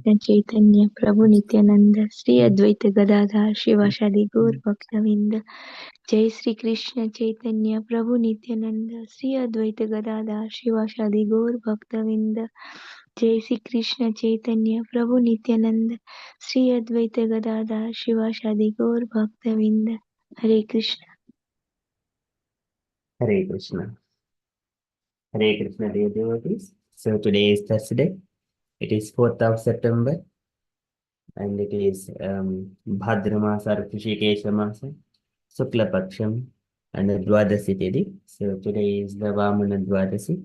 Krishna Chaitanya Prabhu Nityananda Sri Advaita Gadadhar Shivasadi Gaur Bhaktavinda Jai Sri Krishna Chaitanya Prabhu Nityananda Sri Advaita Gadadhar Shivasadi Gaur Bhaktavinda Jai Sri Krishna Chaitanya Prabhu Nityananda Sri Advaita Gadadhar Shivasadi Gaur Bhaktavinda Hare Krishna. Hare Krishna. Hare Krishna, dear devotees. So today is Thursday. It is 4th of September and it is Bhadra Masa or Krishikesha Masa, Sukla Paksham and the Dwadasi Tithi. So today is the Vamana Dwadasi.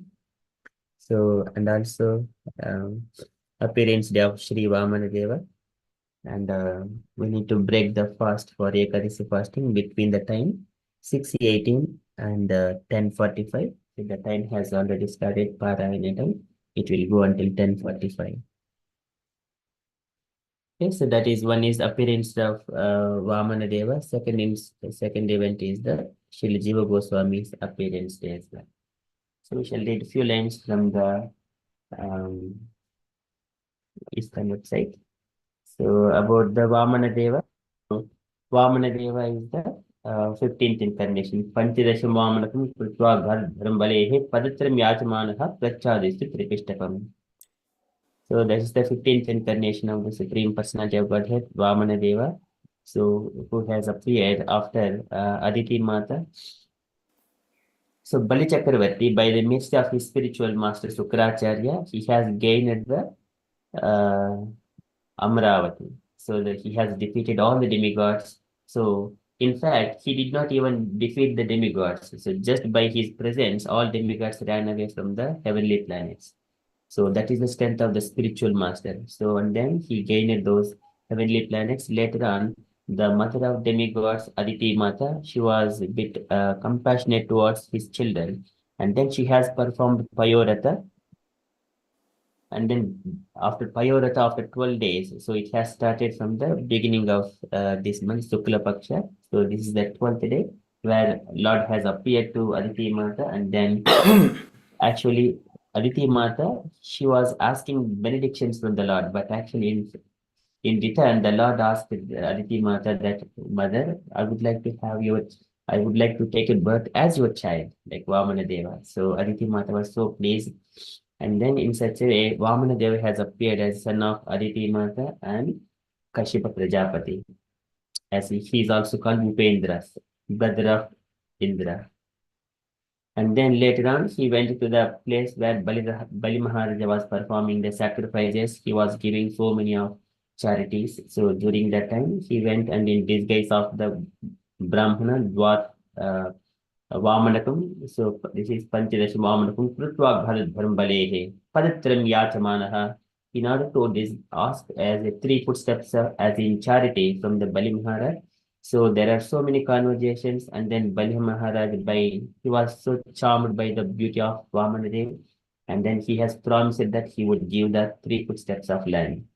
So and also appearance day of Shri Vamana Deva. And we need to break the fast for Ekadasi fasting between the time 6:18 and 10:45. So the time has already started Parayana time. It will go until 10:45. Okay, so that is one is appearance of Vamana Deva. Second event is the Srila Jiva Goswami's appearance day as well. So we shall read a few lines from the um, ISKCON website. So about the Vamana Deva. Vamana Deva is the 15th incarnation. Panchadasham Vamanakam Krutva Dharbalehe Padatram Yachmanaha Prachadistu Tripishtakam. So that is the 15th incarnation of the Supreme Personality of Godhead, Vamana Deva. So who has appeared after Aditi Mata. So Bali Chakravarti, by the midst of his spiritual master Sukracharya, he has gained the Amravati. So that he has defeated all the demigods. So in fact, he did not even defeat the demigods. So just by his presence, all demigods ran away from the heavenly planets. So that is the strength of the spiritual master. So and then he gained those heavenly planets. Later on, the mother of demigods, Aditi Mata, she was a bit compassionate towards his children. And then she has performed Payorata. And then after Payorata, after 12 days, so it has started from the beginning of this month, Sukla Paksha. So this is the 12th day where Lord has appeared to Aditi Mata, and then actually Aditi Mata, she was asking benedictions from the Lord, but actually in return, the Lord asked Aditi Mata that, Mother, I would like to take your birth as your child, like Vamana Deva. So Aditi Mata was so pleased. And then in such a way, Vamana Deva has appeared as son of Aditi Mata and Kashyapa Prajapati. As he is also called Upendra, brother of Indra. And then later on, he went to the place where Bali Maharaja was performing the sacrifices. He was giving so many of charities. So during that time, he went and in disguise of the Brahmana, Dwat, Vamanakam. So this is Panchadash Vamanakam, Krutva Bharat Balehe, Padatram Yachamanaha. In order to ask as a 3 footsteps as in charity from the Bali Maharaj. So there are so many conversations, and then Bali Maharaj, he was so charmed by the beauty of Vamanadev, and then he has promised that he would give the 3 footsteps of land.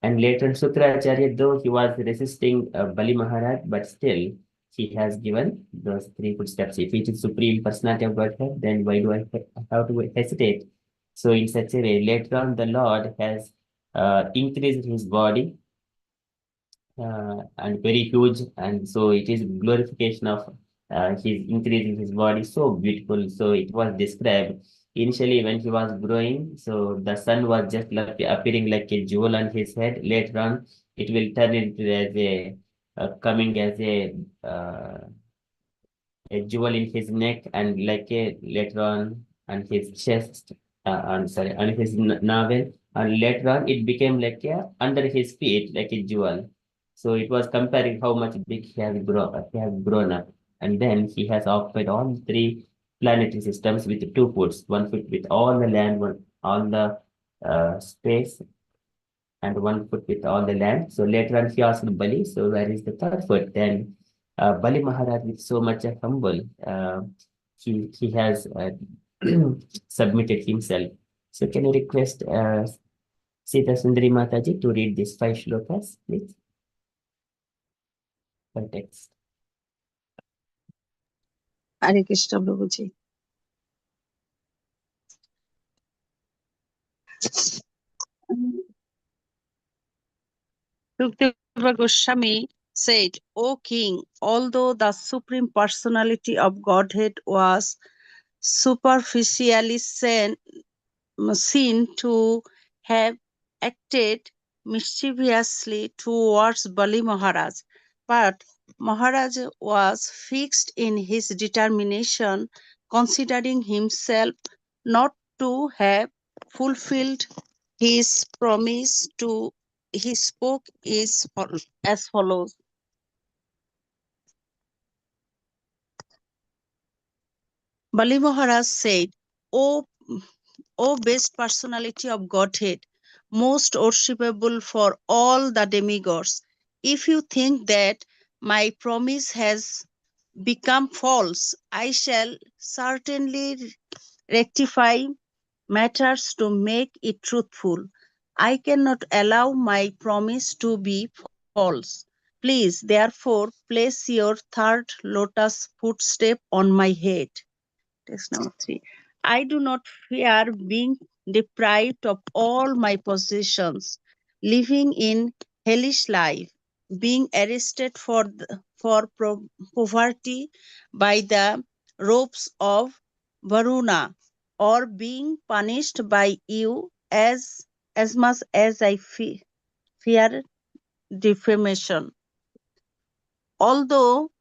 And later Sukracharya, though he was resisting Bali Maharaj, but still he has given those 3 footsteps. If it is Supreme Personality of Godhead, then why do I have to hesitate? So in such a way, later on the Lord has increased his body and very huge, and so it is glorification of his increasing his body so beautiful. So it was described initially when he was growing, so the sun was just like appearing like a jewel on his head. Later on it will turn into as a coming as a jewel in his neck, and like a later on his chest, on his navel, and later on it became like a under his feet like a jewel. So it was comparing how much big he has grown up, and then he has occupied all 3 planetary systems with 2 foots, 1 foot with all the land, all the space, and 1 foot with all the land. So later on, he asked Bali, so where is the 3rd foot? Then Bali Maharaj, with so much humble, he has submitted himself. So can you request Sita Sundari Mataji to read these 5 shlokas, please? Context. Hare Krishna Prabhuji. Sukadeva Goswami said, O king, although the Supreme Personality of Godhead was superficially seen to have acted mischievously towards Bali Maharaj, but Maharaj was fixed in his determination, considering himself not to have fulfilled his promise to. He spoke as follows. Bali Maharaj said, O best personality of Godhead, most worshipable for all the demigods, if you think that my promise has become false, I shall certainly rectify matters to make it truthful. I cannot allow my promise to be false. Please, therefore, place your third lotus footstep on my head. Text number 3. I do not fear being deprived of all my possessions, living in hellish life, being arrested for poverty by the ropes of Varuna, or being punished by you as much as I fear defamation. Although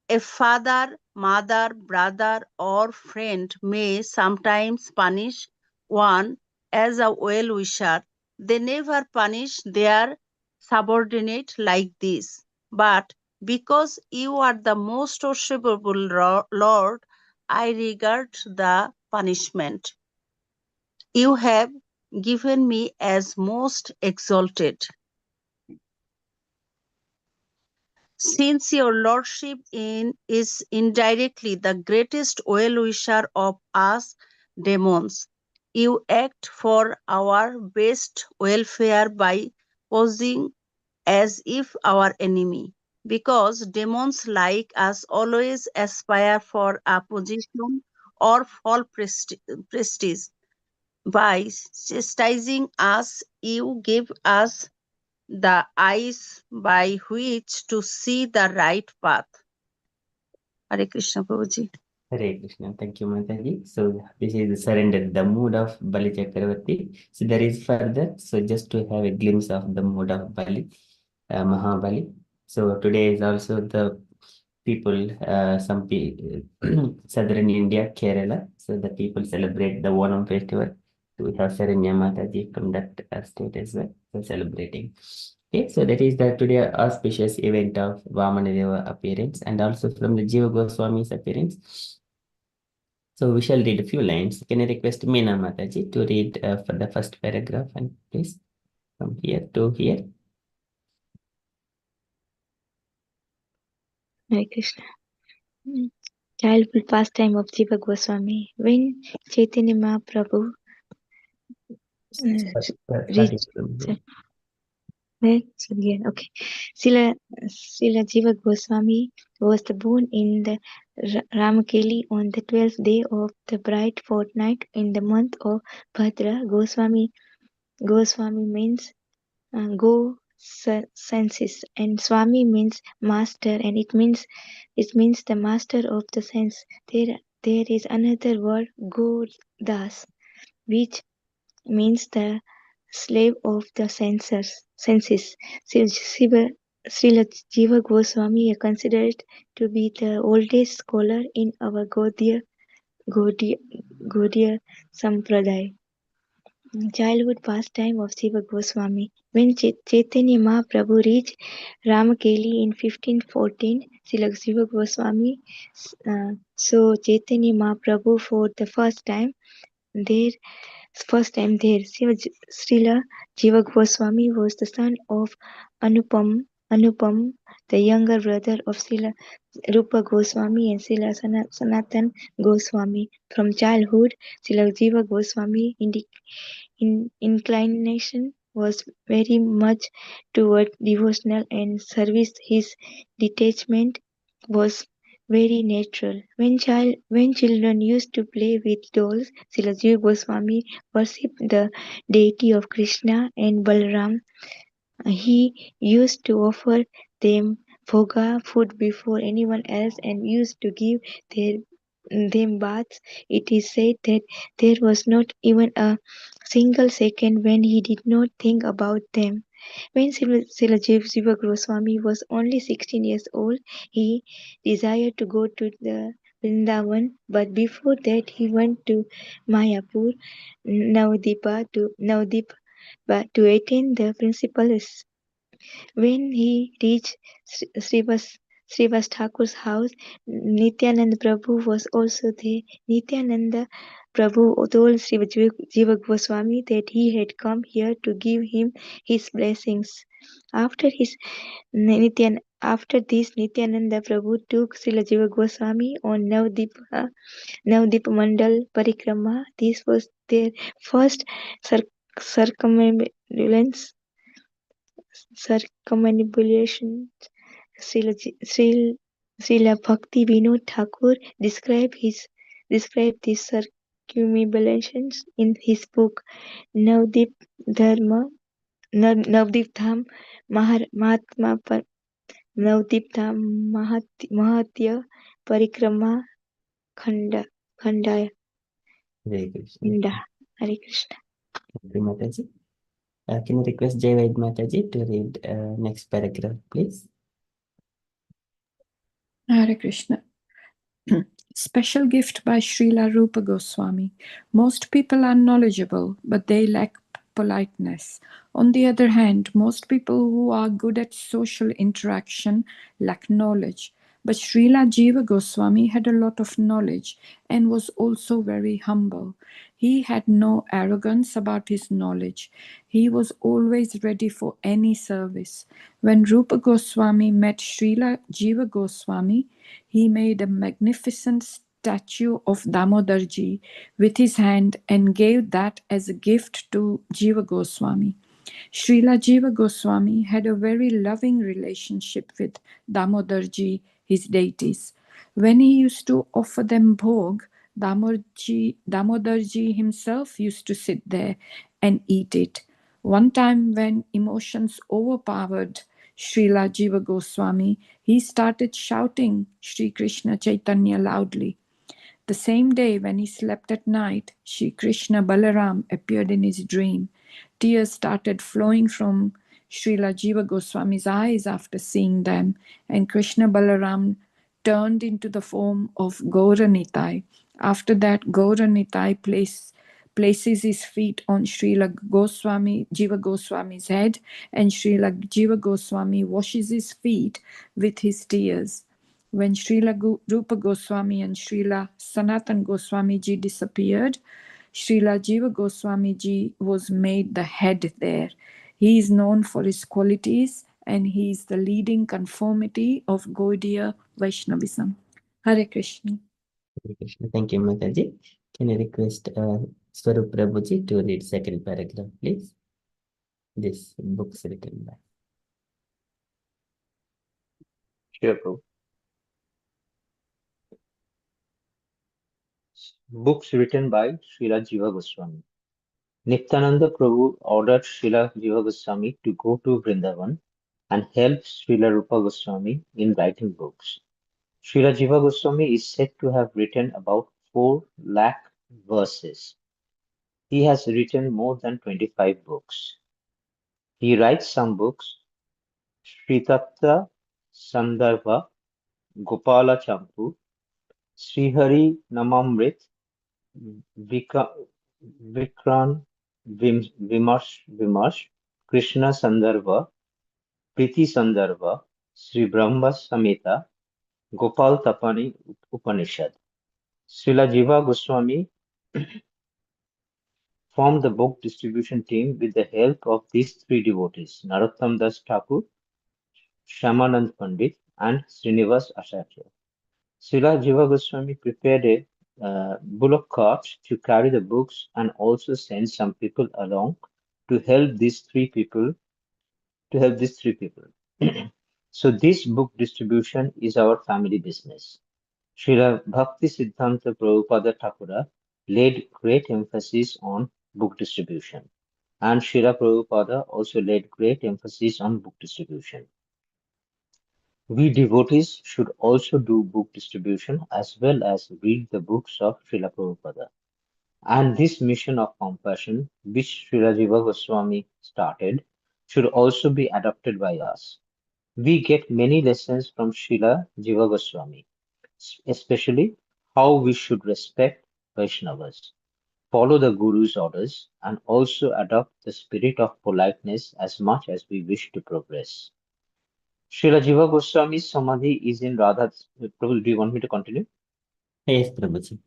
a father, mother, brother, or friend may sometimes punish one as a well wisher. They never punish their subordinate like this. But because you are the most worshipable Lord, I regard the punishment you have given me as most exalted. Since your lordship is indirectly the greatest well-wisher of us demons, you act for our best welfare by posing as if our enemy. Because demons like us always aspire for a position or fall prestige. By chastising us, you give us the eyes by which to see the right path. Hare Krishna Prabhuji. Hare Krishna. Thank you, Mataji. So this is the surrender, the mood of Bali Chakravarti. So there is further. So just to have a glimpse of the mood of Bali, Mahabali. So today is also the people, some southern India, Kerala. So the people celebrate the Onam festival. So we have Saranya Mataji from that state as well. So celebrating. Okay, so that is the today auspicious event of Vamanadeva appearance and also from the Jiva Goswami's appearance. So we shall read a few lines. Can I request Meena Mataji to read for the first paragraph and please from here to here. Hare Krishna. Childhood pastime of Jiva Goswami. When Chaitanya Mahaprabhu Starting reached, from here. again, okay. Srila Jiva Goswami was born in the Ramakeli on the 12th day of the bright fortnight in the month of Bhadra. Goswami means senses, and Swami means master, and it means the master of the sense. There is another word, Go Das, which means the slave of the senses. Srila Jiva Goswami is considered to be the oldest scholar in our Gaudiya Sampradaya. Childhood pastime of Jiva Goswami. When Chaitanya Mahaprabhu reached Ramakeli in 1514, Srila Jiva Goswami saw Chaitanya Mahaprabhu for the first time there. Srila Jiva Goswami was the son of Anupam, the younger brother of Srila Rupa Goswami and Srila Sanatan Goswami. From childhood, Srila Jiva Goswami inclination was very much toward devotional and service. His detachment was very natural. When children used to play with dolls, Srila Jiva Goswami worshipped the deity of Krishna and Balaram He used to offer them bhoga food before anyone else and used to give their, them baths. It is said that there was not even a single second when he did not think about them. When Srila Jiva Goswami was only 16 years old, he desired to go to the Vrindavan, but before that he went to Mayapur, Navadip, but to attend the principal. When he reached Srivas Thakur's house, Nityananda Prabhu was also there. Nityananda Prabhu told Sri Jiva Goswami that he had come here to give him his blessings. After his after this, Nityananda Prabhu took Srila Jiva Goswami on Navdip Mandal Parikrama. This was their first circumambulance circumambulation. Srila Bhakti Vinod Thakur described these circumambulations in his book Navdip Dharma Navdip Dham Mahatma Navdip Dham Mahatya Parikrama Khanda Khandaya Hare Krishna. Khanda Hare Krishna. Thank you, Mataji. Can you request Jai Vaid Mataji to read next paragraph, please? Hare Krishna. Special gift by Srila Rupa Goswami. Most people are knowledgeable, but they lack politeness. On the other hand, most people who are good at social interaction lack knowledge. But Srila Jiva Goswami had a lot of knowledge and was also very humble. He had no arrogance about his knowledge. He was always ready for any service. When Rupa Goswami met Srila Jiva Goswami, he made a magnificent statue of Damodarji with his hand and gave that as a gift to Jiva Goswami. Srila Jiva Goswami had a very loving relationship with Damodarji, his deities. When he used to offer them bhog, Damodarji himself used to sit there and eat it. One time when emotions overpowered Srila Jiva Goswami, he started shouting Sri Krishna Chaitanya loudly. The same day when he slept at night, Sri Krishna Balaram appeared in his dream. Tears started flowing from Srila Jiva Goswami's eyes after seeing them, and Krishna Balaram turned into the form of Gauranitai. After that, Gauranitai places his feet on Srila Jiva Goswami's head, and Srila Jiva Goswami washes his feet with his tears. When Srila Rupa Goswami and Srila Sanatan Goswami ji disappeared, Srila Jiva Goswami ji was made the head there. He is known for his qualities and he is the leading conformity of Gaudiya Vaishnavism. Hare Krishna. Hare Krishna. Thank you, Mataji. Can you request Swarup Prabhuji to read second paragraph, please? This book's written by. Sure, Prabhu. Books written by Srila Jiva Goswami. Nityananda Prabhu ordered Srila Jiva Goswami to go to Vrindavan and help Srila Rupa Goswami in writing books. Srila Jiva Goswami is said to have written about 4 lakh verses. He has written more than 25 books. He writes some books, Sritatta Sandarbha, Gopala Champu, Srihari Namamrit, Vikran Vimarsh, Krishna Sandarbha, Priti Sandarbha, Sri Brahma Samhita, Gopal Tapani Upanishad. Srila Jiva Goswami formed the book distribution team with the help of these 3 devotees, Narottam Das Thakur, Shyamanand Pandit, and Srinivas Acharya. Srila Jiva Goswami prepared a bullock cart to carry the books and also sent some people along to help these 3 people. So this book distribution is our family business. Srila Bhakti Siddhanta Prabhupada Thakura laid great emphasis on book distribution. and Srila Prabhupada also laid great emphasis on book distribution. We devotees should also do book distribution as well as read the books of Srila Prabhupada. And this mission of compassion, which Srila Jiva Goswami started, should also be adopted by us. We get many lessons from Srila Jiva Goswami, especially how we should respect Vaishnavas, follow the Guru's orders, and also adopt the spirit of politeness as much as we wish to progress. Srila Jiva Goswami's Samadhi is in Radha. Prabhu, do you want me to continue? Yes, Prabhuji.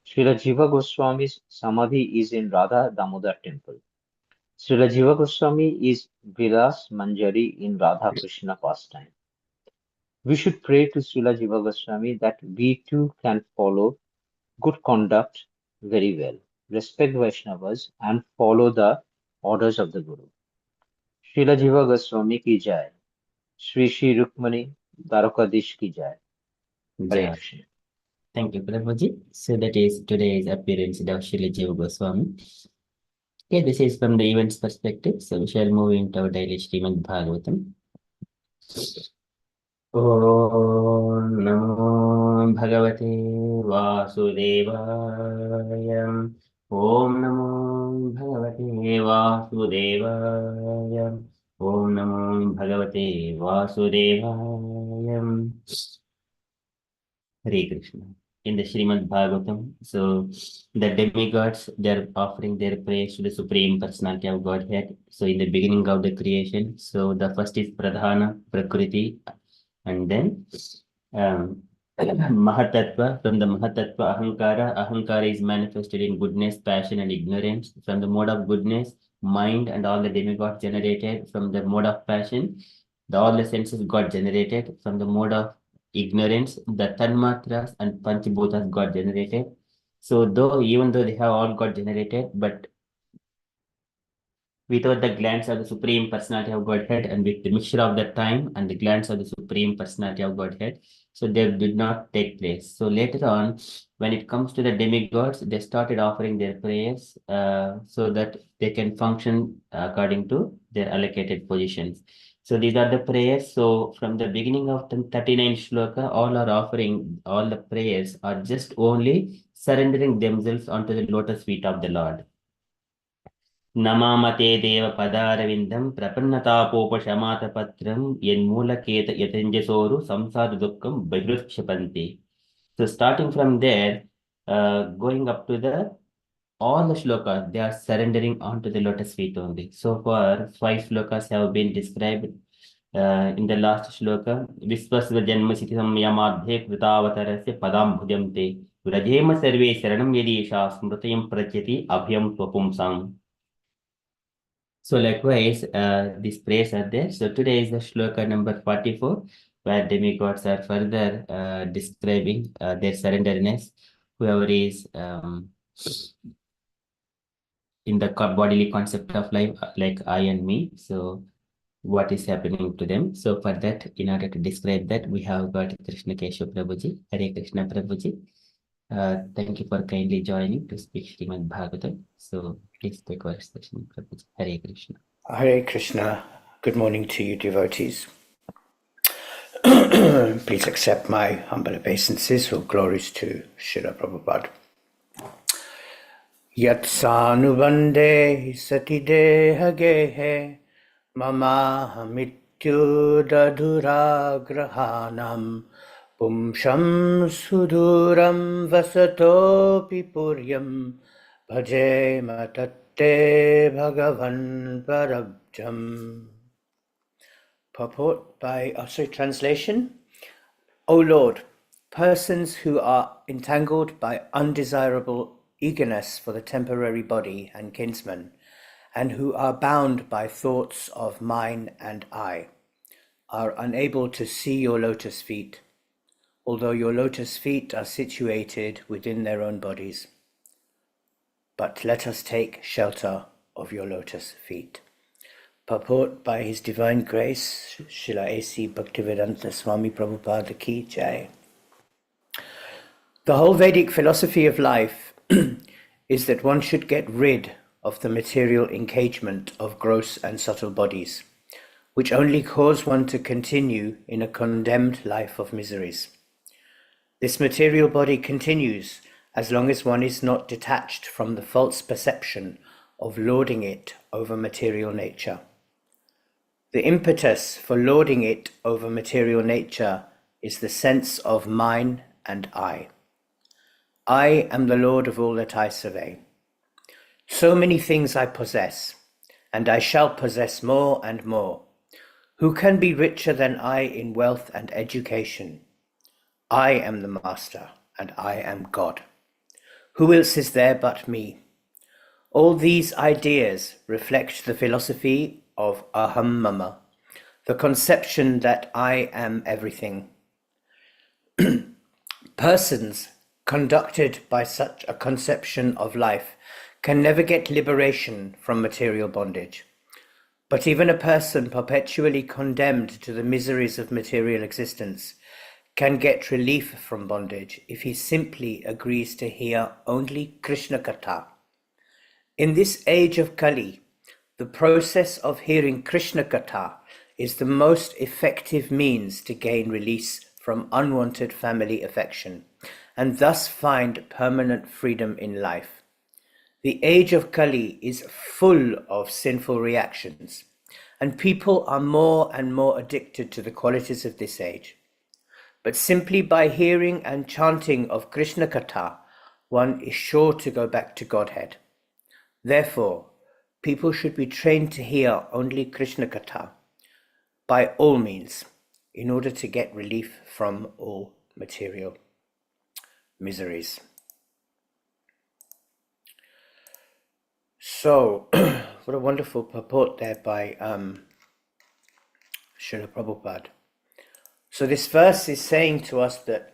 Srila Jiva Goswami's Samadhi is in Radha Damodar temple. Srila Jiva Goswami is Vilas Manjari in Radha Krishna pastime. We should pray to Srila Jiva Goswami that we too can follow good conduct very well, respect Vaishnavas, and follow the orders of the Guru. Srila Jiva Goswami ki jai. Shri Shri Rukmani Dwarkadish ki jai. Hare Yeah. Krishna. Thank you, Prabhuji. So that is today's appearance of Srila Jiva Goswami. Okay, this is from the events perspective. So we shall move into our daily Srimad Bhagavatam. Om Namo Bhagavate Vasudevaya. Om Namo Bhagavate Vasudevaya. Om Namo Bhagavate Vasudevaya. Hare Krishna. In the Srimad Bhagavatam, so the demigods, they're offering their praise to the Supreme Personality of Godhead. So in the beginning of the creation, so the first is Pradhana, Prakriti, and then Mahatattva. From the Mahatattva, Ahankara is manifested in goodness, passion, and ignorance. From the mode of goodness, mind and all the demigods generated. From the mode of passion, all the senses got generated. From the mode of ignorance, the Tanmatras and Panchbhutas got generated. So even though they have all got generated, but without the glands of the Supreme Personality of Godhead and with the mixture of the time and the glands of the Supreme Personality of Godhead, so they did not take place. So later on, when it comes to the demigods, they started offering their prayers so that they can function according to their allocated positions. So these are the prayers. So from the beginning of the 39 shloka, all are offering, all the prayers are just only surrendering themselves onto the lotus feet of the Lord. नमामते देव पदारविन्दं प्रपन्नतापोपशमातपत्रं यन्मूलकेत यतञ्जसोरु संसार दुःखं बहिरुत्क्षिपन्ति. So starting from there, going up to the all the shlokas, they are surrendering onto the lotus feet only. So far, 5 shlokas have been described. In the last shloka, Visvasva Janma Siti Samyamadhe Kritaavatarasya Padam Bhujamte Vrajema Sarve Sharanam Yadisha Smrtayam Pratyati Abhyam Twapumsam. So likewise, these prayers are there. So today is the shloka number 44, where demigods are further describing their surrenderness. Whoever is in the bodily concept of life, like I and me. So what is happening to them? So for that, in order to describe that, we have got Krishna Keshav Prabhuji, Hare Krishna Prabhuji. Thank you for kindly joining to speak Srimad Bhagavatam. So please take our session, Prabhuji. Hare Krishna. Hare Krishna. Good morning to you, devotees. Please accept my humble obeisances for glories to Srila Prabhupada. Yatsanubande satideha gehe mama mityudaduragrahanam pumsham suduram vasatopi puryam bhaje matatte bhagavan parabjam. Purport by translation. O Lord, persons who are entangled by undesirable eagerness for the temporary body and kinsman, and who are bound by thoughts of mine and I, are unable to see your lotus feet, although your lotus feet are situated within their own bodies. But let us take shelter of your lotus feet. Purport by His Divine Grace, Srila A.C. Bhaktivedanta Swami Prabhupada Ki Jai. The whole Vedic philosophy of life is that one should get rid of the material engagement of gross and subtle bodies, which only cause one to continue in a condemned life of miseries. This material body continues as long as one is not detached from the false perception of lording it over material nature. The impetus for lording it over material nature is the sense of mine and I. I am the Lord of all that I survey. So many things I possess, and I shall possess more and more. Who can be richer than I in wealth and education? I am the Master, and I am God. Who else is there but me? All these ideas reflect the philosophy of Aham Mama, the conception that I am everything. Persons conducted by such a conception of life can never get liberation from material bondage. But even a person perpetually condemned to the miseries of material existence can get relief from bondage if he simply agrees to hear only Krishna Katha. In this age of Kali, the process of hearing Krishna Katha is the most effective means to gain release from unwanted family affection and thus find permanent freedom in life. The age of Kali is full of sinful reactions, and people are more and more addicted to the qualities of this age. But simply by hearing and chanting of Krishna Katha, one is sure to go back to Godhead. Therefore, people should be trained to hear only Krishna Katha by all means in order to get relief from all material miseries. So, what a wonderful purport there by Srila Prabhupada. So this verse is saying to us that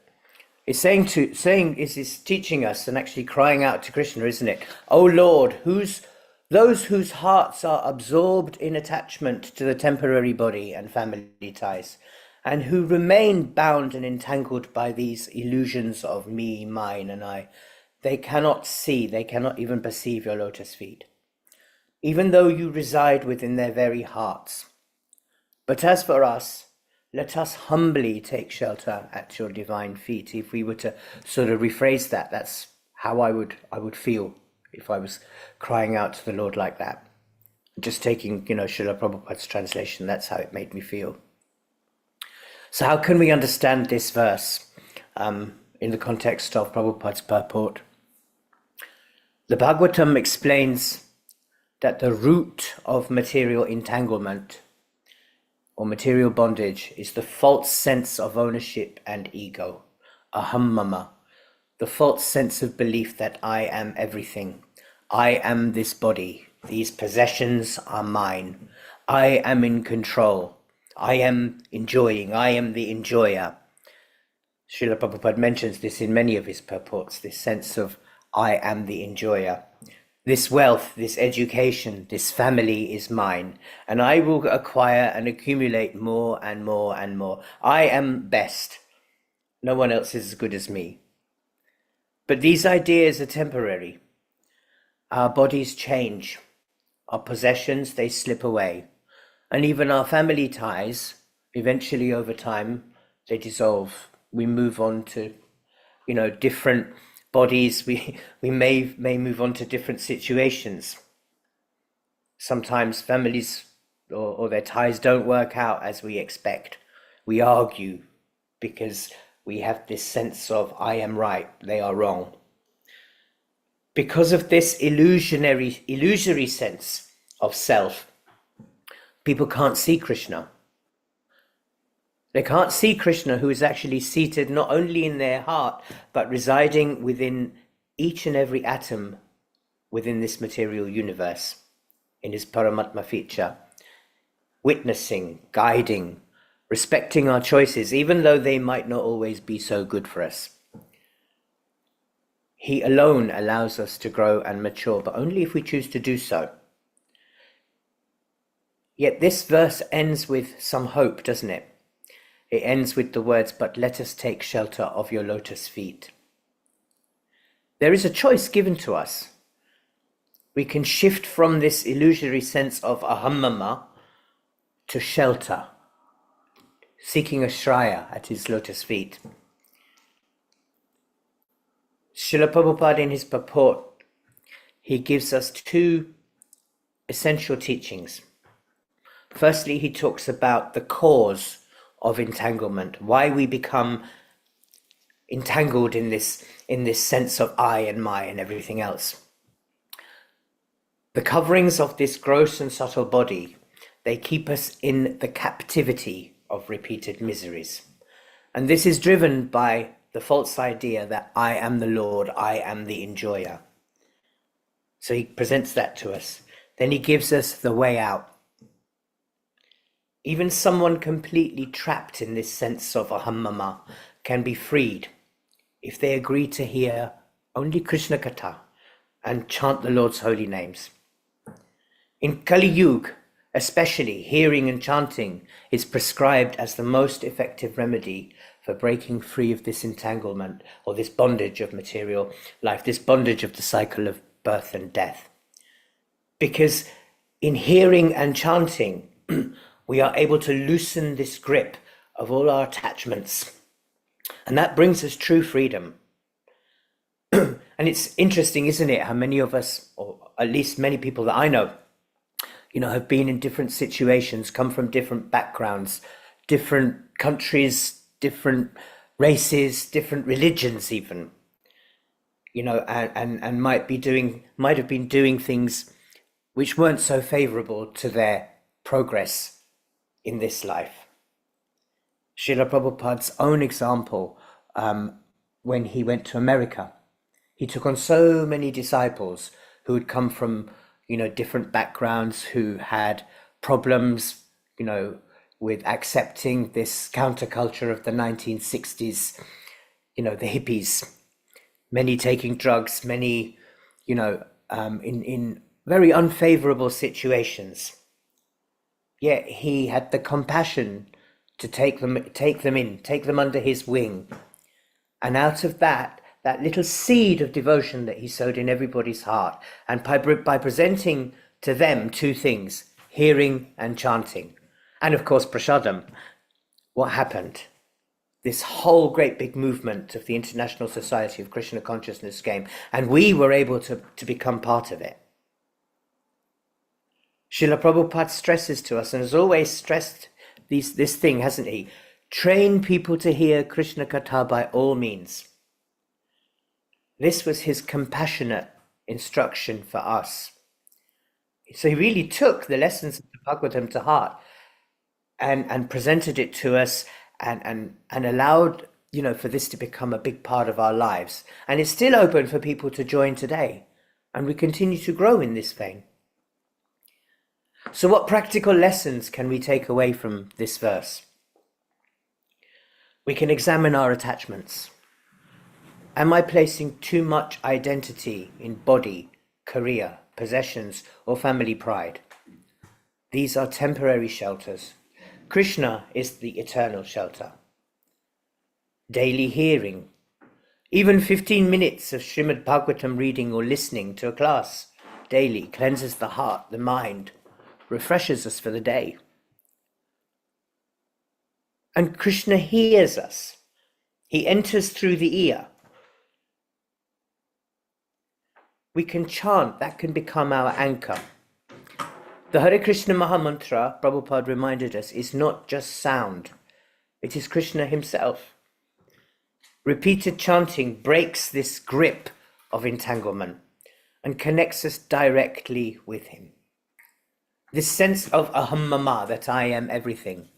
is teaching us and actually crying out to Krishna, isn't it? Oh Lord, those whose hearts are absorbed in attachment to the temporary body and family ties, and who remain bound and entangled by these illusions of me, mine, and I, they cannot see, they cannot even perceive your lotus feet, even though you reside within their very hearts. But as for us, let us humbly take shelter at your divine feet. If we were to sort of rephrase that, that's how I would feel if I was crying out to the Lord like that. Just taking, Srila Prabhupada's translation, that's how it made me feel. So how can we understand this verse in the context of Prabhupada's purport? The Bhagavatam explains that the root of material entanglement or material bondage is the false sense of ownership and ego, aham mama, the false sense of belief that I am everything. I am this body. These possessions are mine. I am in control. I am enjoying. I am the enjoyer. Srila Prabhupada mentions this in many of his purports, this sense of I am the enjoyer. This wealth, this education, this family is mine, and I will acquire and accumulate more and more and more. I am best. No one else is as good as me. But these ideas are temporary. Our bodies change. Our possessions, they slip away. And even our family ties, eventually over time, they dissolve. We move on to, different bodies. We may move on to different situations. Sometimes families or their ties don't work out as we expect. We argue because we have this sense of I am right, they are wrong. Because of this illusory sense of self, people can't see Krishna. They can't see Krishna, who is actually seated not only in their heart, but residing within each and every atom within this material universe, in his Paramatma feature, witnessing, guiding, respecting our choices, even though they might not always be so good for us. He alone allows us to grow and mature, but only if we choose to do so. Yet this verse ends with some hope, doesn't it? It ends with the words, but let us take shelter of your lotus feet. There is a choice given to us. we can shift from this illusory sense of ahammama to shelter, seeking a shraya at his lotus feet. Srila Prabhupada, in his purport, he gives us two essential teachings. Firstly, he talks about the cause of entanglement, why we become entangled in this sense of I and my and everything else. The coverings of this gross and subtle body, they keep us in the captivity of repeated miseries. And this is driven by the false idea that I am the Lord, I am the enjoyer. So he presents that to us. Then he gives us the way out. Even someone completely trapped in this sense of ahammama can be freed if they agree to hear only Krishna Katha and chant the Lord's holy names. In Kali Yuga, especially, hearing and chanting is prescribed as the most effective remedy for breaking free of this entanglement or this bondage of material life, this bondage of the cycle of birth and death. Because in hearing and chanting, we are able to loosen this grip of all our attachments. And that brings us true freedom. And it's interesting, isn't it, how many of us, or at least many people that I know, have been in different situations, come from different backgrounds, different countries, different races, different religions even, and might have been doing things which weren't so favorable to their progress in this life. Srila Prabhupada's own example, when he went to America, he took on so many disciples who had come from, different backgrounds, who had problems, with accepting this counterculture of the 1960s, the hippies, many taking drugs, many, in very unfavorable situations. Yet he had the compassion to take them under his wing. And out of that little seed of devotion that he sowed in everybody's heart, and by presenting to them two things, hearing and chanting, and of course prasadam, what happened? This whole great big movement of the International Society of Krishna Consciousness came, and we were able to become part of it. Srila Prabhupada stresses to us, and has always stressed this thing, hasn't he? Train people to hear Krishna Katha by all means. This was his compassionate instruction for us. So he really took the lessons of the Bhagavatam to heart and presented it to us and allowed, for this to become a big part of our lives. And it's still open for people to join today. And we continue to grow in this vein. So what practical lessons can we take away from this verse? We can examine our attachments. Am I placing too much identity in body, career, possessions, or family pride? These are temporary shelters. Krishna is the eternal shelter. Daily hearing. Even 15 minutes of Srimad Bhagavatam reading or listening to a class daily cleanses the heart, the mind, refreshes us for the day. And Krishna hears us. He enters through the ear. We can chant, that can become our anchor. The Hare Krishna Mahamantra, Prabhupada reminded us, is not just sound. It is Krishna himself. Repeated chanting breaks this grip of entanglement and connects us directly with him. This sense of ahammama, that I am everything,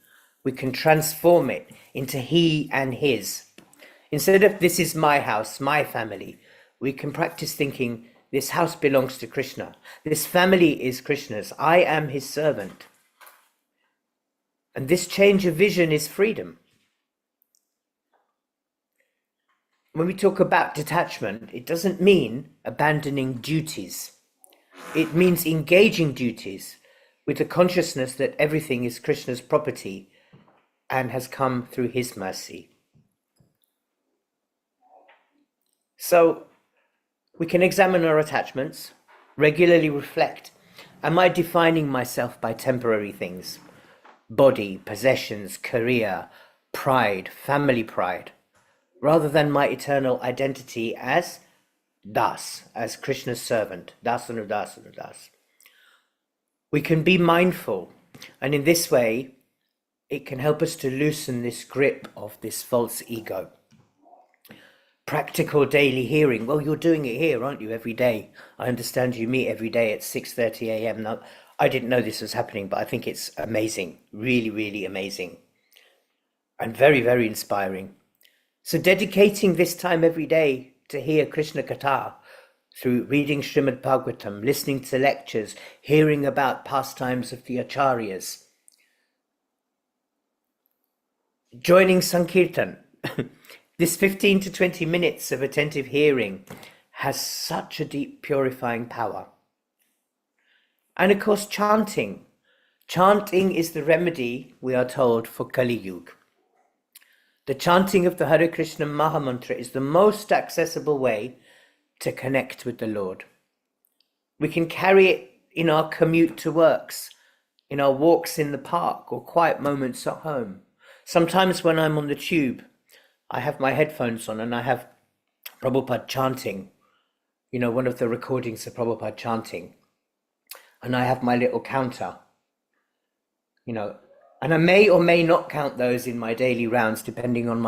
we can transform it into he and his. Instead of this is my house, my family, we can practice thinking this house belongs to Krishna. This family is Krishna's. I am his servant. And this change of vision is freedom. When we talk about detachment, it doesn't mean abandoning duties. It means engaging duties with the consciousness that everything is Krishna's property and has come through his mercy. So we can examine our attachments, Regularly reflect, am I defining myself by temporary things? Body, possessions, career, pride, family pride, rather than my eternal identity as Das, as Krishna's servant, Dasanu Dasanu Das. We can be mindful, and in this way, it can help us to loosen this grip of this false ego. Practical daily hearing. Well, you're doing it here, aren't you, every day? I understand you meet every day at 6:30 a.m. Now, I didn't know this was happening, but I think it's amazing. Really, really amazing. And very, very inspiring. So dedicating this time every day to hear Krishna Katha through reading Srimad Bhagavatam, listening to lectures, hearing about pastimes of the acharyas, joining Sankirtan. This 15 to 20 minutes of attentive hearing has such a deep purifying power. And of course, chanting. Chanting is the remedy, we are told, for Kali Yuga. The chanting of the Hare Krishna Mahamantra is the most accessible way to connect with the Lord. We can carry it in our commute to works, in our walks in the park, or quiet moments at home. Sometimes when I'm on the tube, I have my headphones on and I have Prabhupada chanting, one of the recordings of Prabhupada chanting. And I have my little counter, and I may or may not count those in my daily rounds, depending on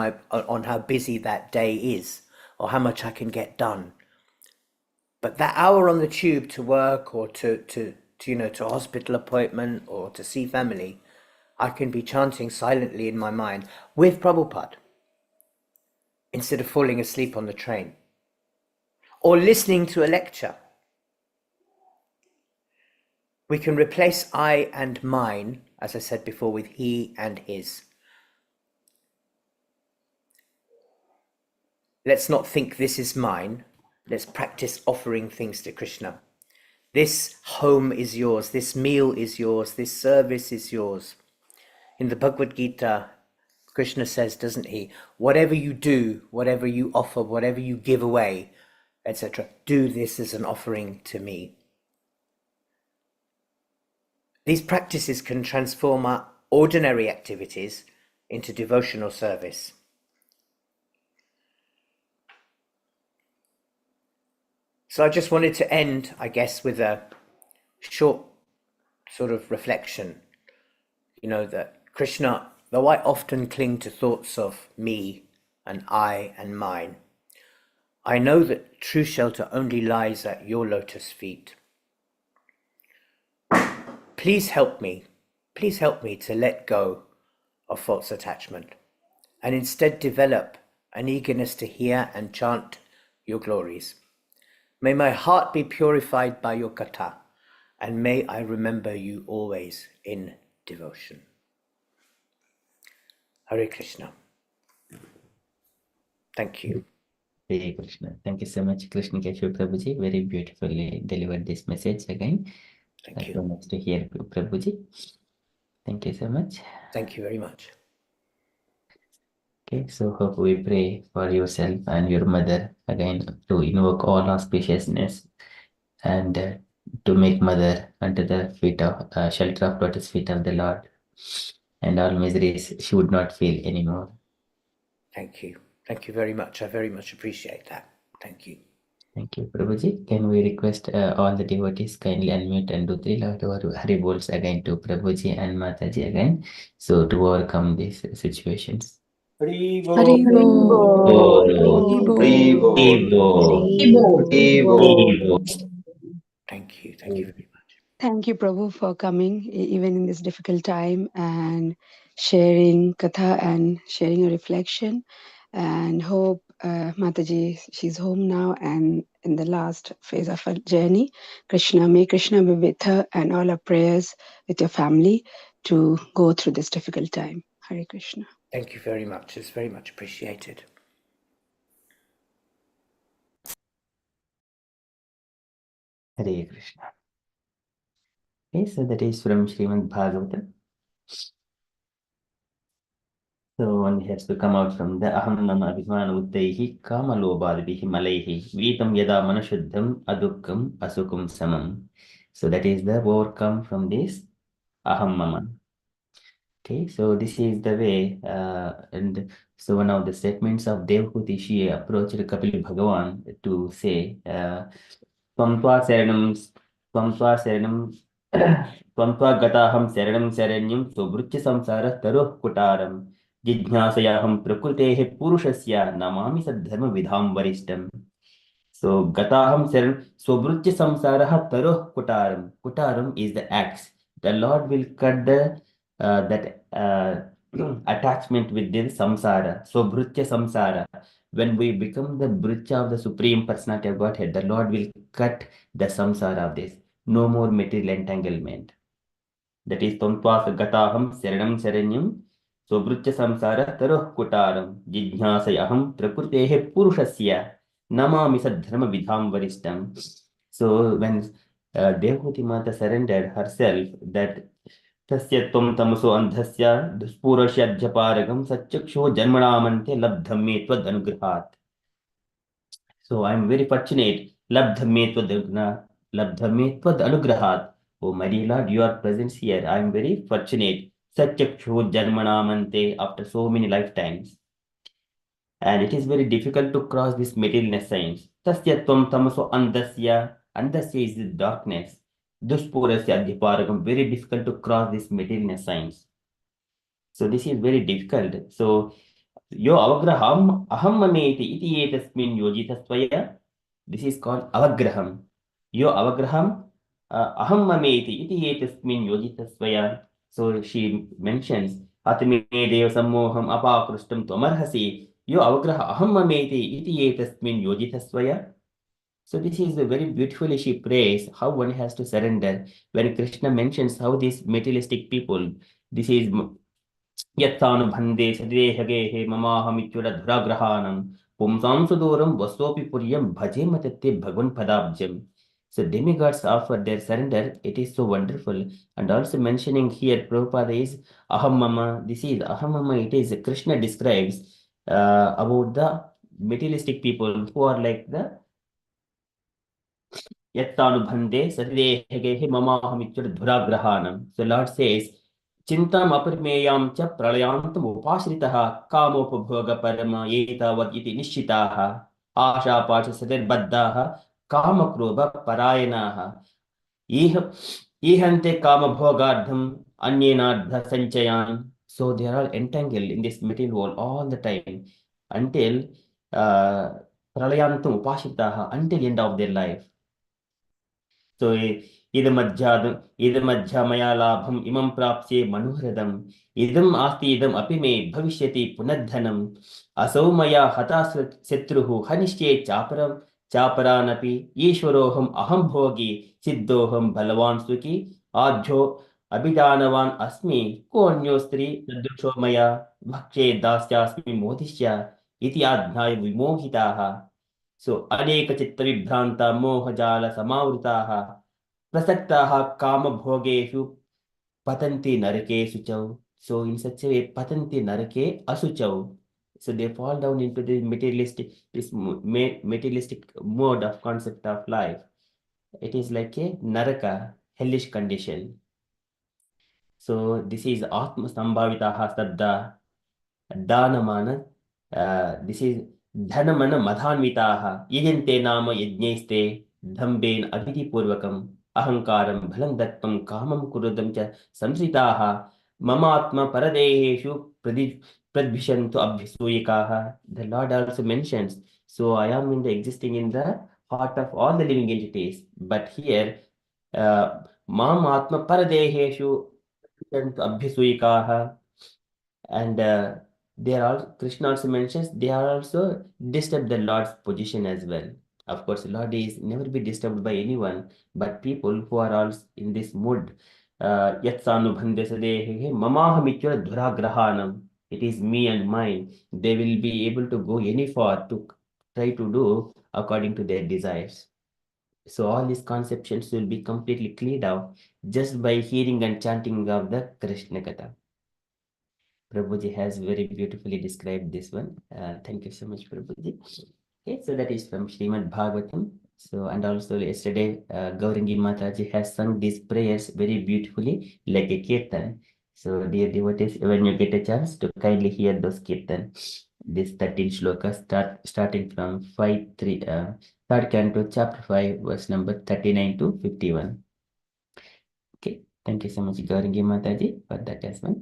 how busy that day is or how much I can get done. But that hour on the tube to work or to a hospital appointment or to see family, I can be chanting silently in my mind with Prabhupada instead of falling asleep on the train or listening to a lecture. We can replace I and mine, as I said before, with he and his. Let's not think this is mine. Let's practice offering things to Krishna. This home is yours. This meal is yours. This service is yours. In the Bhagavad Gita, Krishna says, doesn't he? Whatever you do, whatever you offer, whatever you give away, etc., do this as an offering to me. These practices can transform our ordinary activities into devotional service. So I just wanted to end, I guess, with a short sort of reflection. That Krishna, though I often cling to thoughts of me and I and mine, I know that true shelter only lies at your lotus feet. Please help me to let go of false attachment and instead develop an eagerness to hear and chant your glories. May my heart be purified by your katha, and may I remember you always in devotion. Hare Krishna. Thank you. Hare Krishna. Thank you so much, Krishna Keshav Prabhuji. Very beautifully delivered this message again. Thank you. So much to hear, Prabhuji. Thank you so much. Thank you very much. Okay, so hope we pray for yourself and your mother again to invoke all auspiciousness and to make mother under the feet of shelter of lotus feet of the Lord, and all miseries she would not feel anymore. Thank you. Thank you very much. I very much appreciate that. Thank you. Thank you, Prabhuji. Can we request all the devotees kindly unmute and do three Hari Bols again to Prabhuji and Mataji again, so to overcome these situations. Hari Bol. Thank you. Thank you very much. Thank you, Prabhu, for coming even in this difficult time and sharing katha and sharing your reflection. And hope Mataji, she's home now and in the last phase of her journey. May Krishna be with her and all our prayers with your family to go through this difficult time. Hare Krishna. Thank you very much. It's very much appreciated. Hare Krishna. Okay, so that is from Srimad Bhagavatam. So one has to come out from the aham nama abhimana uddaihi kamalobadvihi malaihi vitam yada manashuddham adukkam asukum samam. So that is the overcome from this aham mama. Okay, so this is the way, and so one of the statements of Devhuti, she approached Kapil Bhagavan to say, Tvam tva saranam, tvam tva saranam, tvam tva gataham saranam saranyam, sobrutya samsara taruh kutaram, jijñāsayaham prakrutehe purushasya namami saddharma vidham varishtam. So gataham saran, sobrutya samsaraha taruh kutaram. Kutaram is the axe. The Lord will cut the that attachment with the samsara. So brutya samsara. When we become the brutya of the Supreme Personality of Godhead, the Lord will cut the samsara of this. No more material entanglement. That is Tomtwas Gataham Saranam Saranyam. So Brutya Samsara Taruh Kutaram Jijñāsayaham Prakritehe Purushasya Namami Sadharma Vidham Varishtam. So when Devhuti Mata surrendered herself, that Tasya Tvam Tamaso Andhasya Duspurashya Japaragam Satchaksho Janmanamante Labdhamme Tvad Anugrahat. So I am very fortunate. Labdhamme Tvad Anugrahat. Oh, my dear Lord, you are present here. I am very fortunate. Satyakshu Janmanamante after so many lifetimes. And it is very difficult to cross this materialness science. Tasyatvam tamaso andasya. Andasya is the darkness. Duspurasya adhiparagam. Very difficult to cross this materialness science. So this is very difficult. So yo avagraham aham mameti iti etasmin yojitastvaya. This is called avagraham. Yo avagraham aham mameti iti etasmin yojitastvaya. So she mentions atme dev sammoham apakrustam tvamarhasi. Yo avagraha aham mameti iti etasmin yojitastvaya. So this is a very beautifully she prays how one has to surrender. When Krishna mentions how these materialistic people, this is यत्तानुभन्दे सदेहगेः ममाहमित्युरधुराग्रहाणं पुंसां सुदूरं वस्तोऽपि पुर्यं भजेम तत्ते भगवन्पदाब्जम्. So demigods offer their surrender. It is so wonderful. And also mentioning here, Prabhupada is Aham Mama. This is Aham Mama. It is Krishna describes about the materialistic people who are like the Yattanubhande Satidehegehe Mamahamityurdhuragrahanam. So Lord says, Chintam aprimeyam cha pralayantam upashritaha kamopabhoga parama yetavad iti nishchitaha asha pacha sadir baddaha kamakroba parayanaha ihante kamabhogardham anyenadha sanchayan. So they are all entangled in this material world all the time until pralayantam upashritaha, until end of their life. So idamajjhamaya labham imam prapsye manohradam idam asti idam api me bhavishyati punadhanam asau maya hata setruhu hanishye chaparanapi ishwaroham aham bhogi siddhoham balavan suki adhyo abhidanavan asmi konyostri sadrusho maya bhakshe dasyasmi modishya iti adhnaya vimohitaha. So aneka chitta vibhranta mohajala samavrutaha prasaktaha kama bhogeshu patanti narake suchau. So in such a way, patanti narake asuchau. So they fall down into the materialistic, materialistic mode of concept of life. It is like a naraka, hellish condition. So this is atma sambhavitaha saddha दानमान this is धनमन मधान्विताः यजन्ते नाम यज्ञैस्ते धम्बेन अभिधिपूर्वकम् अहङ्कारं बलं दत्तं कामं कुरुदं च संश्रिताः ममात्म परदेहेषु प्रद्भिषन्तु अभ्यसूयकाः. The Lord also mentions, so I am in the existing in the heart of all the living entities, but here mam atma paradeheshu प्रद्भिषन्तु अभ्यसूयकाः. And they are all, Krishna also mentions they are also disturb the Lord's position as well. Of course, Lord is never be disturbed by anyone, but people who are all in this mood, yatsanubhande sadehe mamahamityura dhuragrahanam. It is me and mine. They will be able to go any far to try to do according to their desires. So all these conceptions will be completely cleared out just by hearing and chanting of the Krishna Katha. Prabhuji has very beautifully described this one. Thank you so much, Prabhuji. Okay, so that is from Srimad Bhagavatam. So, and also yesterday, Gaurangi Mataji has sung these prayers very beautifully, like a kirtan. So, dear devotees, when you get a chance to kindly hear those kirtan, this 13 shlokas starting from 3rd canto, chapter 5, verse number 39 to 51. Okay, thank you so much, Gaurangi Mataji, for that as well.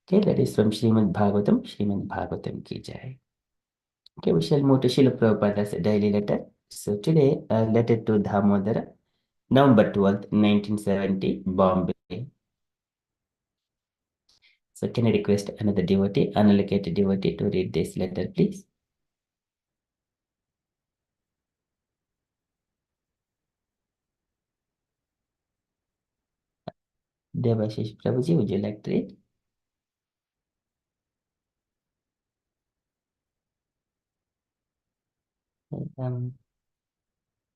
Okay, that is from Srimad Bhagavatam. Srimad Bhagavatam ki jai. Okay, we shall move to Srila Prabhupada's daily letter. So today, letter to Dhamodara, November 12th, 1970, Bombay. So can I request another devotee, unallocated devotee, to read this letter, please? Devashish Prabhuji, would you like to read? Um,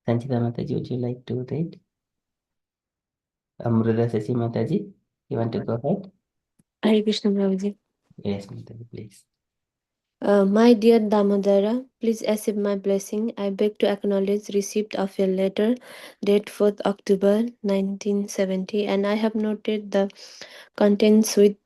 Sanchita Mataji, would you like to read? Amruda Sasi Mataji, you want to go ahead? Hare Krishna Prabhuji. Yes, Mataji, please. My dear Damodara, please accept my blessing. I beg to acknowledge receipt of your letter, date 4th October 1970, and I have noted the contents with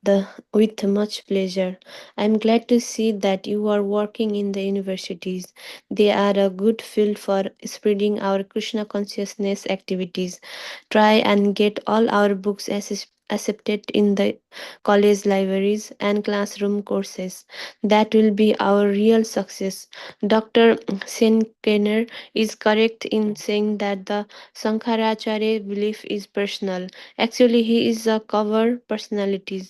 much pleasure. I am glad to see that you are working in the universities. They are a good field for spreading our Krishna consciousness activities. Try and get all our books accepted in the college libraries and classroom courses. That will be our real success. Dr. Senkener is correct in saying that the Sankaracharya belief is personal. Actually, he is a cover personality.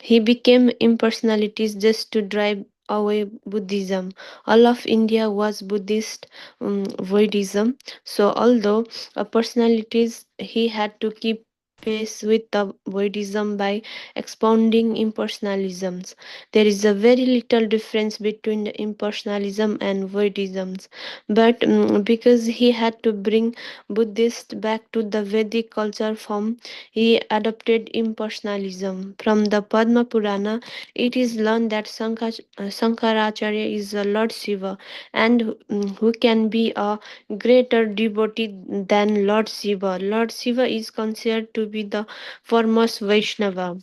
He became impersonalities just to drive away Buddhism. All of India was Buddhist Buddhism. So, although a personalities, he had to keep pace with the Buddhism by expounding impersonalisms. There is a very little difference between the impersonalism and Buddhisms, but because he had to bring Buddhist back to the Vedic culture form, he adopted impersonalism. From the Padma Purana, it is learned that Sankaracharya is a Lord Shiva, and who can be a greater devotee than Lord Shiva. Lord Shiva is considered to be the foremost Vaishnava.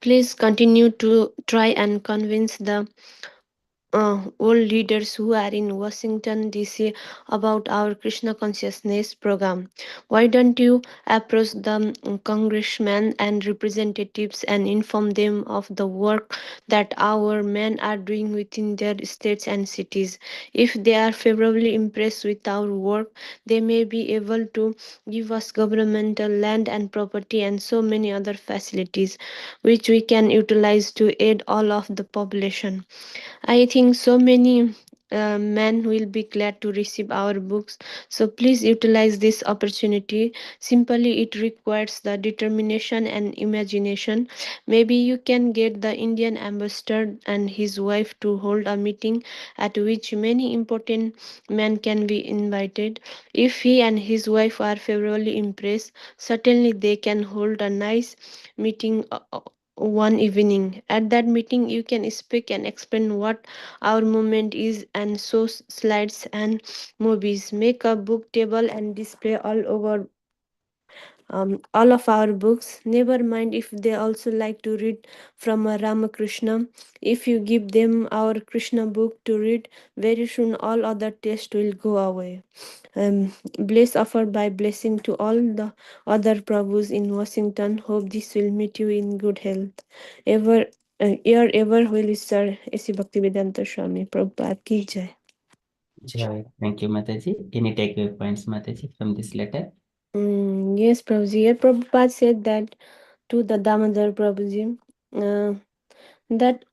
Please continue to try and convince the world leaders who are in Washington DC about our Krishna consciousness program. Why don't you approach the congressmen and representatives and inform them of the work that our men are doing within their states and cities? If they are favorably impressed with our work, they may be able to give us governmental land and property and so many other facilities which we can utilize to aid all of the population. I think so many men will be glad to receive our books. So please utilize this opportunity. Simply, it requires the determination and imagination. Maybe you can get the Indian ambassador and his wife to hold a meeting at which many important men can be invited. If he and his wife are favorably impressed, certainly they can hold a nice meeting one evening. At that meeting, you can speak and explain what our movement is and show slides and movies. Make a book table and display all of our books. Never mind if they also like to read from a Ramakrishna. If you give them our Krishna book to read, very soon all other taste will go away. Bless offered by blessing to all the other Prabhus in Washington. Hope this will meet you in good health. Your ever will sir, A.C. Bhaktivedanta Swami Prabhupada ki jai. Jai. Thank you, Mataji. Any takeaway points, Mataji, from this letter? Yes, Prabhuji. Here Prabhupada said that to the Damodar Prabhuji that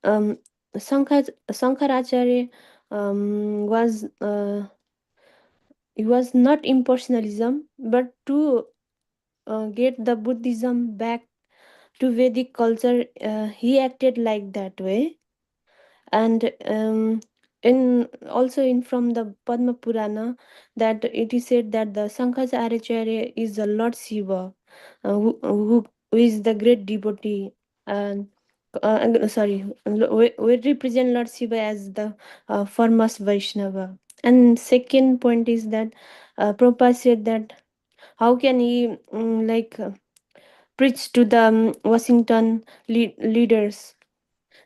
Sankaracharya was he was not impersonalism, but to get the Buddhism back to Vedic culture, he acted like that way. And in also in from the Padma Purana, that it is said that the Sankaracharya is the Lord Shiva, who is the great devotee. And we represent Lord Shiva as the foremost Vaishnava. And second point is that Prabhupada said that how can he preach to the Washington leaders.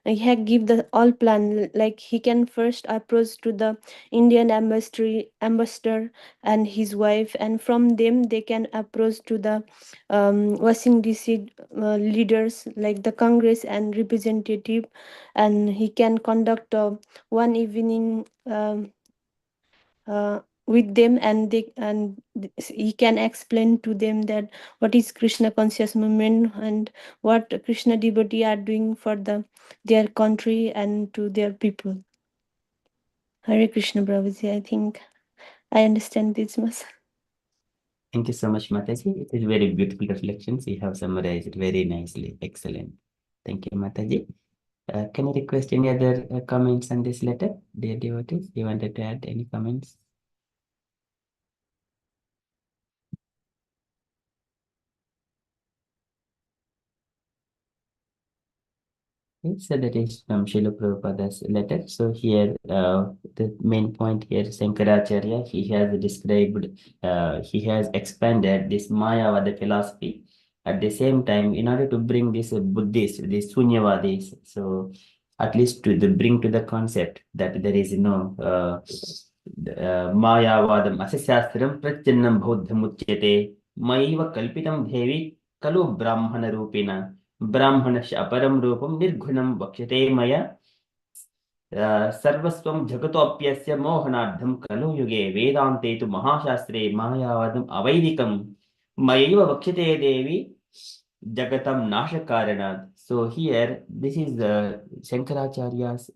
He had give the all plan, like he can first approach to the Indian ambassador and his wife, and from them they can approach to the Washington DC leaders like the Congress and representative, and he can conduct one evening with them, and he can explain to them that what is Krishna conscious movement and what Krishna devotee are doing for their country and to their people. Hare Krishna, Prabhuji. I think I understand this much. Thank you so much, Mataji. It is very beautiful reflections. You have summarized it very nicely. Excellent. Thank you, Mataji. Can I request any other comments on this letter, dear devotees? You wanted to add any comments? Okay, so that is from Srila Prabhupada's letter. So here, the main point here, Shankaracharya, he has described, he has expanded this Mayavada philosophy. At the same time, in order to bring this Buddhist, these Sunyavadis, so at least to bring to the concept that there is no Mayavadam Asasastram Prachinnam Bauddhamuchyate Maiva Kalpitam Devi Kalu Brahmana Rupina ब्राह्मणस्य अपरं रूपं निर्गुणं वक्ष्यते मया सर्वस्वं जगतोऽप्यस्य मोहनार्थं खलु युगे वेदान्ते तु महाशास्त्रे मायावादम् अवैदिकं मयैव वक्ष्यते देवी jagatam nashakaranath. So here, this is Shankaracharya's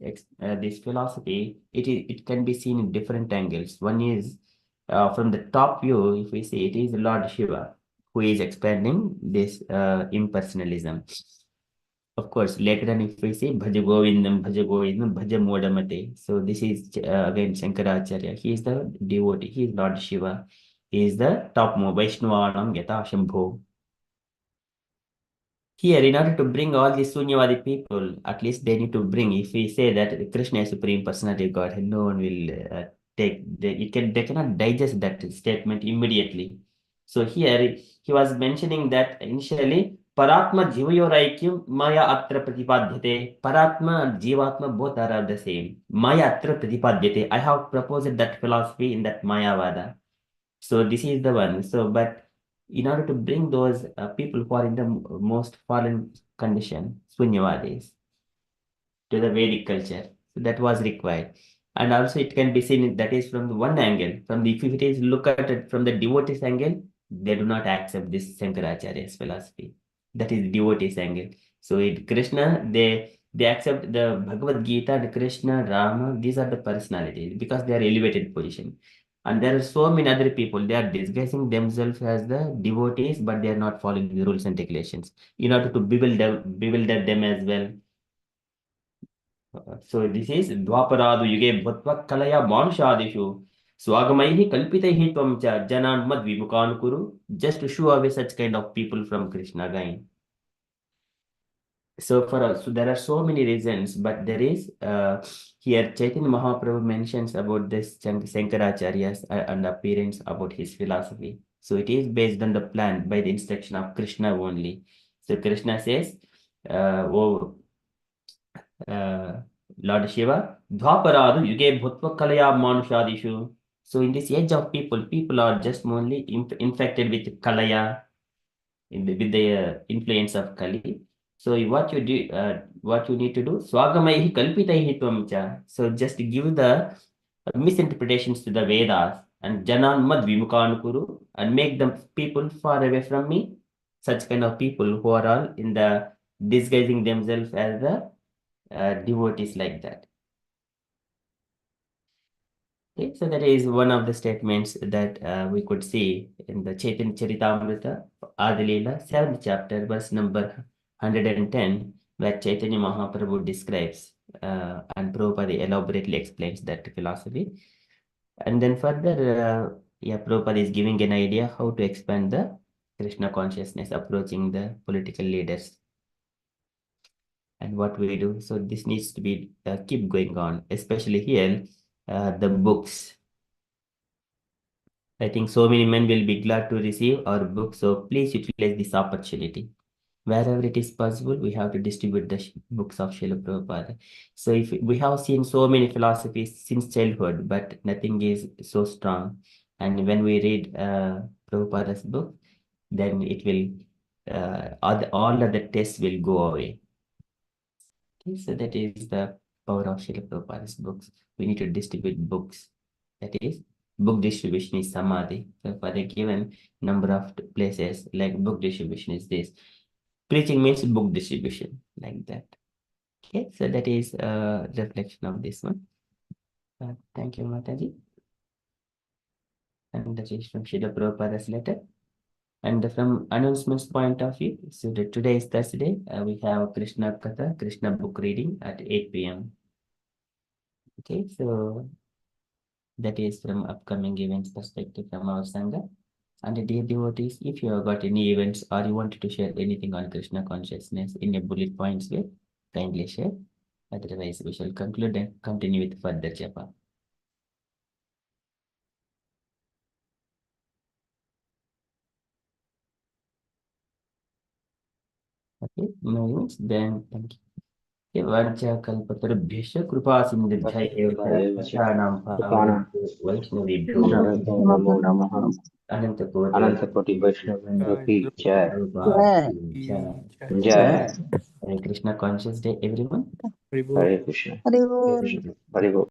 this philosophy. It can be seen in different angles. One is from the top view, if we see it is Lord Shiva who is expanding this impersonalism. Of course, later on, if we say Bhaja Govindam, Bhaja Modamate. So this is again Shankaracharya. He is the devotee. He is Lord Shiva. He is the topmost Vaishnavanam Yata Shambho. Here, in order to bring all these Sunyavadi people, at least they need to bring, if we say that Krishna is Supreme Personality of Godhead, no one will they cannot digest that statement immediately. So here, he was mentioning that initially, Paratma Jivayoraikyam Maya Atra Pratipadyate. Paratma and Jivatma both are the same. Maya Atra Pratipadyate. I have proposed that philosophy in that Mayavada. So this is the one. So, but in order to bring those people who are in the most fallen condition, Sunyavadis, to the Vedic culture, so that was required. And also it can be seen that is from the one angle. From the if it is look at it from the devotees angle, they do not accept this Shankaracharya's philosophy. That is devotees angle. So it Krishna, they accept the Bhagavad Gita, the Krishna, Rama, these are the personalities because they are elevated position. And there are so many other people, they are disguising themselves as the devotees, but they are not following the rules and regulations. In order to bewilder them as well. So this is Dwaparadu Yuge Bhatva Kalaya Manshadishu. Swagamaihi Kalpitaihi Tvam Cha Janan Mad Vimukan Kuru, just to show away such kind of people from Krishna again. So for us, so there are so many reasons, but there is here Chaitanya Mahaprabhu mentions about this Shankaracharya's and appearance about his philosophy. So it is based on the plan by the instruction of Krishna only. So Krishna says, oh Lord Shiva, Dwaparadu Yuge Bhutva Kalaya Manushadishu. So in this age of people are just only infected with Kalaya, with the influence of Kali. So what you do, what you need to do, Swagamaihi Kalpitaihi Tvamcha. So just give the misinterpretations to the Vedas and Janan Mad Vimukanukuru and make them people far away from me. Such kind of people who are all in the disguising themselves as the devotees like that. Okay, so that is one of the statements that we could see in the Chaitanya Charitamrita, Adilila, 7th chapter, verse number 110, where Chaitanya Mahaprabhu describes and Prabhupada elaborately explains that philosophy. And then further, Prabhupada is giving an idea how to expand the Krishna consciousness, approaching the political leaders. And what we do. So this needs to be keep going on, especially here, the books. I think so many men will be glad to receive our books. So please utilize this opportunity. Wherever it is possible, we have to distribute the books of Srila Prabhupada. So if we have seen so many philosophies since childhood, but nothing is so strong. And when we read Prabhupada's book, then it will, all of the tests will go away. Okay, so that is the power of Srila Prabhupada's books. We need to distribute books. That is, book distribution is samadhi. So for the given number of places, like book distribution is this. Preaching means book distribution, like that. Okay, so that is a reflection of this one. Thank you, Mataji. And that is from Srila Prabhupada's letter. And from announcements point of view, so today is Thursday, we have Krishna Katha, Krishna book reading at 8 p.m. Okay, so that is from upcoming events perspective from our Sangha. And dear devotees, if you have got any events or you wanted to share anything on Krishna consciousness in a bullet points way, kindly share. Otherwise, we shall conclude and continue with further japa. Okay, no, then thank you. Vacha kalpatarubhyasya kripa sindhya pachanam Kripana Vaishnavibhyo Namo Namaha Anantapurya Anantapati Vaishnava Ki Jai Prabhupada Jai. Jai Hare Krishna conscious day, everyone. Hare Krishna Hare Hare Bol. Krishna Hare Bol.